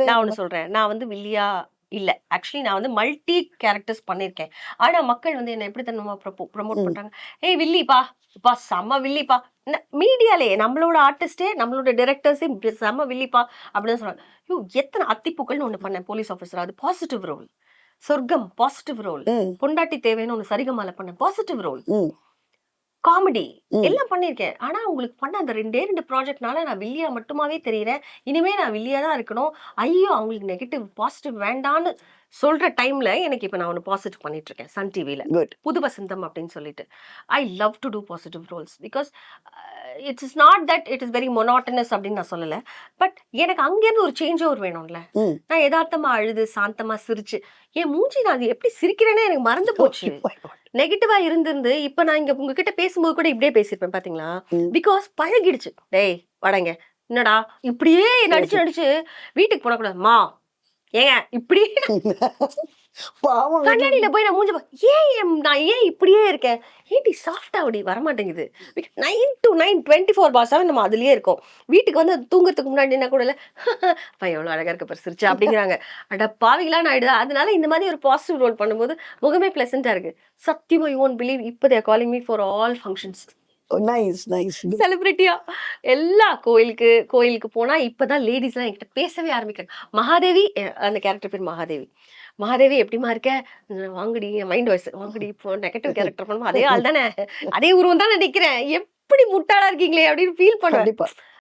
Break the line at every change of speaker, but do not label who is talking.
நான் ஒண்ணு சொல்றேன். நான் வந்து வில்லியா இல்ல. ஆக்சுவலி நான் வந்து மல்டி கேரக்டர்ஸ் பண்ணியிருக்கேன். ஆனா மக்கள் வந்து என்ன எப்படி தெரியுமா ப்ரமோட் பண்றாங்க? "ஏய் வில்லிப்பா, அப்பா செம்ம வில்லிப்பா." மீடியாலயே நம்மளோட ஆர்டிஸ்ட்டே, நம்மளோட டைரக்டர்ஸே செம்ம வில்லிப்பா அப்படின்னு சொல்றாங்க. ஐயோ! எத்தன அத்திப்பூக்கள்னு ஒண்ணு பண்ணேன் போலீஸ் ஆஃபீசரா. அது பாசிட்டிவ் ரோல். சொர்க்கம் பாசிட்டிவ் ரோல். பொண்டாட்டி தேவைன்னு ஒண்ணு சரிகமால பண்ணேன். Positive role. காமெடி எல்லாம் பண்ணியிருக்கேன். ஆனா, உங்களுக்கு பண்ண அந்த 2 ப்ராஜெக்ட்னால நான் வில்லியா மட்டுமாவே தெரியிறேன். இனிமே நான் வில்லியா தான் இருக்கணும். ஐயோ! அவங்களுக்கு நெகட்டிவ், பாசிட்டிவ் வேண்டான்னு சொல்ற டைம்ல எனக்கு இப்ப நான் ஒண்ணு பாசிட்டிவ் பண்ணிட்டு இருக்கேன். சன் டிவில.
குட்.
புது வசந்தம் அப்படின்னு சொல்லிட்டு. I love to do positive roles. Because it is not that it is very monotonous அப்படின்னு நான் சொல்லல. பட் எனக்கு அங்கேருந்து ஒரு சேஞ்ச் ஓவர் வேணும்ல. நான் எதார்த்தமா அழுது, சாந்தமா சிரிச்சு, என் மூஞ்சி நான் அது எப்படி சிரிக்கிறேன்னே எனக்கு மறந்து போச்சு. நெகட்டிவா இருந்திருந்து இப்ப நான் இங்க உங்ககிட்ட பேசும்போது கூட இப்படியே பேசியிருப்பேன் பாத்தீங்களா? பிகாஸ் பழகிடுச்சு. டேய் வாடங்க, என்னடா இப்படியே நடிச்சு நடிச்சு வீட்டுக்கு போன கூட மா ஏங்க இப்படி
பாவம்
கண்ணாடியில போய் நான் மூஞ்ச நான் ஏன் இப்படியே இருக்கேன்? ஏன்டி சாஃப்டா அப்படி வரமாட்டேங்குது. 9 to 9 24/7 நம்ம அதுலயே இருக்கோம். வீட்டுக்கு வந்து தூங்குறதுக்கு முன்னாடி என்ன கூட இல்ல அப்பா எவ்வளவு அழகா இருக்க பாரு சிரிச்சா அப்படிங்கிறாங்க. அட பாவிங்களான்னு ஆயிடுது. அதனால இந்த மாதிரி ஒரு பாசிட்டிவ் ரோல் பண்ணும்போது முகமே பிளசண்டா இருக்கு. சத்தியமா யூ ஒன்ட் பிலீவ் இப்போ they are calling me for all functions.
Nice nice.
செலிபிரிட்டியா எல்லா கோயிலுக்கு போனா இப்பதான் லேடிஸ் எல்லாம் என்கிட்ட பேசவே ஆரம்பிக்கிறாங்க. மகாதேவி அந்த கேரக்டர் பேர் மகாதேவி. மகாதேவி எப்படிமா இருக்க? வாங்கடி மைண்ட் வாய்ஸ் வாங்கடி இப்போ நெகட்டிவ் கேரக்டர் பண்ணுவோம் அதே ஆள் தானே, அதே உருவம் தான் நினைக்கிறேன். எப்படி முட்டாளா இருக்கீங்களே அப்படின்னு ஃபீல் பண்ணுவேன்.